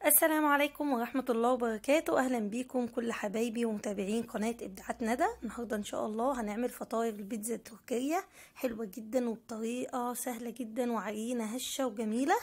السلام عليكم ورحمة الله وبركاته. أهلا بيكم كل حبايبي ومتابعين قناة إبداعات ندى. النهاردة إن شاء الله هنعمل فطاير البيتزا التركية حلوة جدا وبطريقة سهلة جدا وعجينة هشة وجميلة.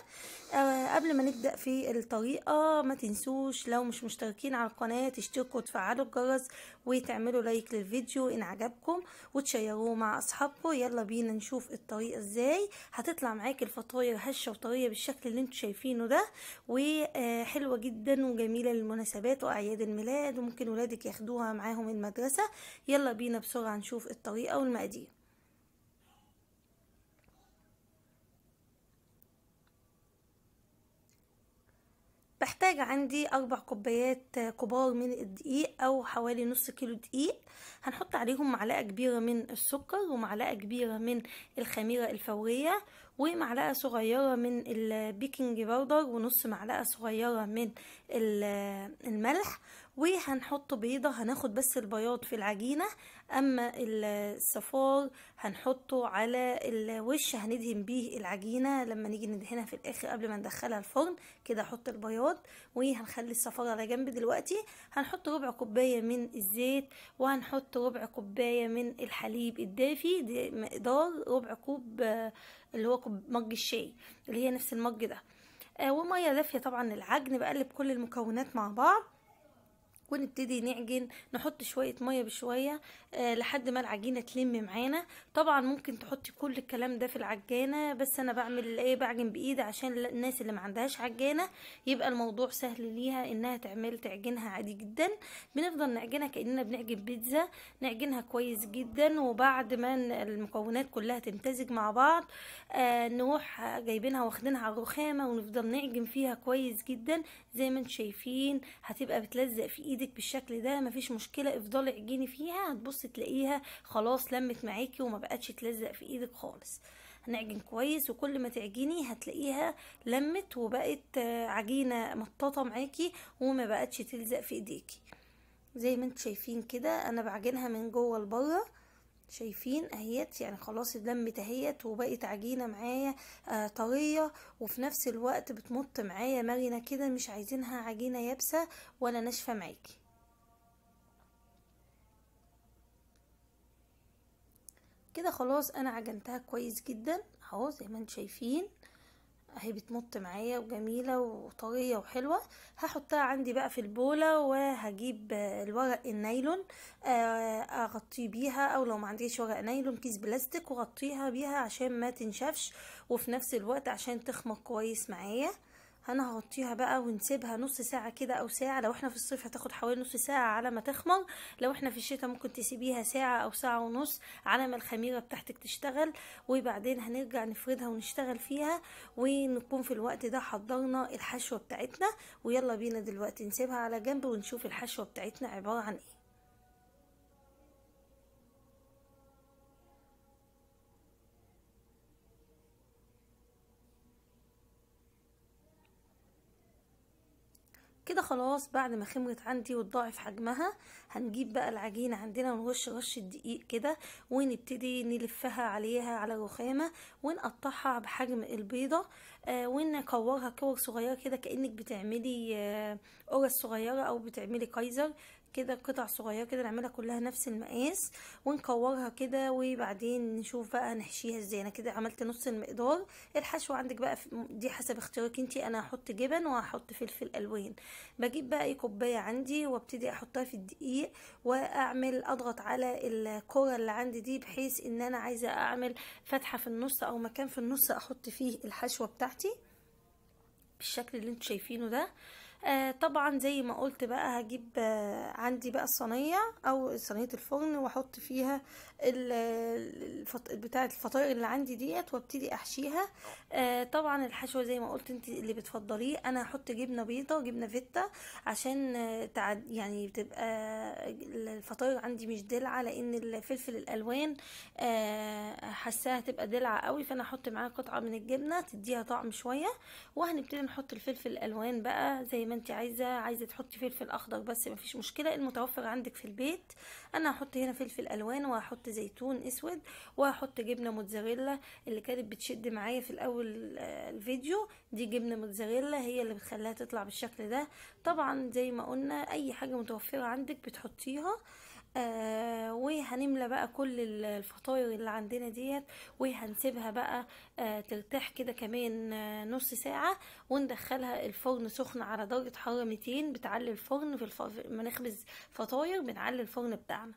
قبل ما نبدأ في الطريقة ما تنسوش لو مش مشتركين على القناة تشتركوا وتفعلوا الجرس وتعملوا لايك للفيديو إن عجبكم وتشيروه مع أصحابكم. يلا بينا نشوف الطريقة إزاي هتطلع معاكي الفطاير هشة وطرية بالشكل اللي انتوا شايفينه ده، وحلوة جدا وجميلة للمناسبات وأعياد الميلاد، وممكن ولادك ياخدوها معاهم المدرسة. يلا بينا بسرعة نشوف الطريقة والمقادير. بحتاج عندي 4 كوبايات كبار من الدقيق او حوالي نص كيلو دقيق. هنحط عليهم معلقة كبيرة من السكر ومعلقة كبيرة من الخميرة الفورية ومعلقة صغيرة من البيكنج باودر ونص معلقة صغيرة من الملح، وهنحط بيضة. هناخد بس البياض في العجينة، اما الصفار هنحطه على الوش هندهن بيه العجينة لما نيجي ندهنها في الاخر قبل ما ندخلها الفرن. كده احط البياض وهنخلي الصفار على جنب. دلوقتي هنحط ربع كوباية من الزيت وهنحط ربع كوباية من الحليب الدافي، دي مقدار ربع كوب اللي هو مج الشاي اللي هي نفس المج ده، ومية دافية طبعا للعجن. بقلب كل المكونات مع بعض ونبتدي نعجن. نحط شوية مية بشوية لحد ما العجينة تلم معانا. طبعا ممكن تحطي كل الكلام ده في العجانة، بس انا بعمل ايه، بعجن بايدي عشان الناس اللي ما عندهاش عجانة يبقى الموضوع سهل ليها انها تعجنها عادي جدا. بنفضل نعجنها كأننا بنعجن بيتزا، نعجنها كويس جدا. وبعد ما المكونات كلها تمتزج مع بعض نروح جايبينها واخدينها على الرخامة ونفضل نعجن فيها كويس جدا. زي ما انتم شايفين هتبقى بتلزق في ايدك بالشكل ده، مفيش مشكله، افضلي اعجني فيها هتبصي تلاقيها خلاص لمت معاكي وما بقتش تلزق في ايدك خالص. هنعجن كويس وكل ما تعجني هتلاقيها لمت وبقت عجينه مطاطه معاكي وما بقتش تلزق في ايديكي. زي ما انتم شايفين كده انا بعجنها من جوه لبره. شايفين اهيت يعني خلاص اتلمت اهيت وبقت عجينه معايا طريه، وفي نفس الوقت بتمط معايا مرنه كده، مش عايزينها عجينه يابسه ولا ناشفه معاكي. كده خلاص انا عجنتها كويس جدا اهو زي ما انتم شايفين اهي بتمط معايا وجميله وطريه وحلوه. هحطها عندي بقى في البوله وهجيب الورق النايلون اغطيه بيها، او لو ما عنديش ورق نايلون كيس بلاستيك وغطيها بيها عشان ما تنشفش وفي نفس الوقت عشان تخمر كويس معايا. انا هغطيها بقى ونسيبها نص ساعة كده او ساعة. لو احنا في الصيف هتاخد حوالي نص ساعة على ما تخمر، لو احنا في الشتاء ممكن تسيبيها ساعة او ساعة ونص على ما الخميرة بتاعتك تشتغل. وبعدين هنرجع نفردها ونشتغل فيها ونكون في الوقت ده حضرنا الحشوة بتاعتنا. ويلا بينا دلوقتي نسيبها على جنب ونشوف الحشوة بتاعتنا عبارة عن ايه. كده خلاص بعد ما خمرت عندي وتضاعف حجمها هنجيب بقى العجينة عندنا ونرش رشة دقيق كده ونبتدي نلفها عليها على الرخامة ونقطعها بحجم البيضة ونكورها كور صغيرة كده كأنك بتعملي قرص صغيرة او بتعملي كايزر كده، قطع صغيرة كده نعملها كلها نفس المقاس ونكورها كده. وبعدين نشوف بقى نحشيها ازاي. انا كده عملت نص المقدار. الحشو عندك بقى دي حسب اختيارك انتي، انا هحط جبن وهحط فلفل الوان. بجيب بقى اي كوبايه عندي وابتدي احطها في الدقيق واعمل اضغط على الكوره اللي عندي دي بحيث ان انا عايزه اعمل فتحه في النص او مكان في النص احط فيه الحشوه بتاعتي بالشكل اللي انتوا شايفينه ده. طبعا زي ما قلت بقى هجيب عندي بقى الصينيه او صينيه الفرن واحط فيها بتاعه الفطاير اللي عندي ديت وابتدي احشيها. طبعا الحشوه زي ما قلت انت اللي بتفضليه. انا هحط جبنه بيضه جبنه فيتا عشان يعني بتبقى الفطاير عندي مش دلعه، لان الفلفل الالوان حاساها تبقى دلعه قوي، فانا هحط معاها قطعه من الجبنه تديها طعم شويه. وهنبتدي نحط الفلفل الالوان بقى زي ما انت عايزه تحطي فلفل اخضر بس مفيش مشكله، المتوفر عندك في البيت. انا هحط هنا فلفل الوان، وهحط زيتون اسود، وهحط جبنه موتزاريلا اللي كانت بتشد معايا في الاول الفيديو. دي جبنه موتزاريلا هي اللي بتخليها تطلع بالشكل ده. طبعا زي ما قلنا اي حاجه متوفره عندك بتحطيها. وهنملى بقى كل الفطاير اللي عندنا ديت، وهنسيبها بقى ترتاح كده كمان نص ساعة، وندخلها الفرن سخن على درجة حرارة 200. بتعلي الفرن لما نخبز فطاير بنعلي الفرن بتاعنا.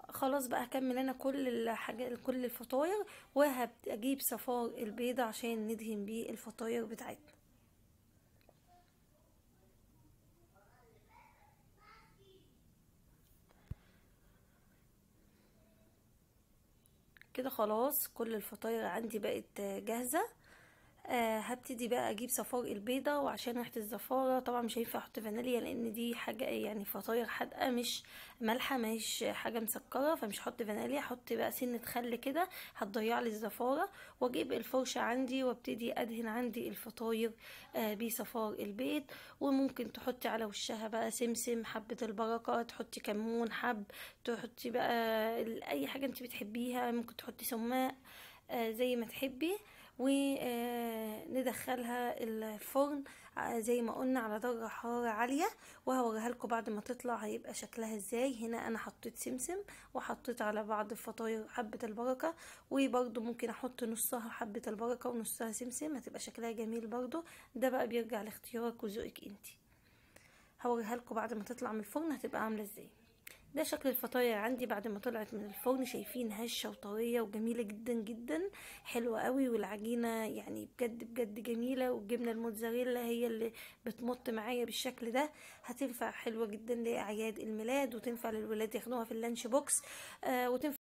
خلاص بقى هكمل انا كل الحاجات، كل الفطاير، وهجيب صفار البيضة عشان ندهن بيه الفطاير بتاعتنا. كده خلاص كل الفطاير عندي بقت جاهزة. هبتدي بقى اجيب صفار البيضة، وعشان ريحة الزفارة طبعا مش هينفع احط فانيليا لان دي حاجة يعني فطاير حادقة مش مالحة، مش حاجة مسكرة، فمش هحط فانيليا. احط بقى سنة خل كده هتضيع لي الزفارة. واجيب الفرشة عندي وابتدي ادهن عندي الفطاير بصفار البيض. وممكن تحطي على وشها بقى سمسم، حبة البركة، تحطي كمون حب، تحطي بقى اي حاجة انت بتحبيها، ممكن تحطي سماق زي ما تحبي. وندخلها الفرن زي ما قلنا على درجة حرارة عالية، وهوريها لكم بعد ما تطلع هيبقى شكلها ازاي. هنا انا حطيت سمسم، وحطيت على بعض الفطاير حبة البركة، وبرضو ممكن احط نصها حبة البركة ونصها سمسم، هتبقى شكلها جميل برضو. ده بقى بيرجع لاختيارك وذوقك انتي. هوريها لكم بعد ما تطلع من الفرن هتبقى عاملة ازاي. ده شكل الفطاير عندي بعد ما طلعت من الفرن، شايفين هشة وطرية وجميلة جدا جدا، حلوة قوي. والعجينة يعني بجد بجد جميلة، والجبنة الموتزاريلا هي اللي بتمط معايا بالشكل ده. هتنفع حلوة جدا لأعياد الميلاد، وتنفع للولاد ياخدوها في اللانش بوكس، وتنفع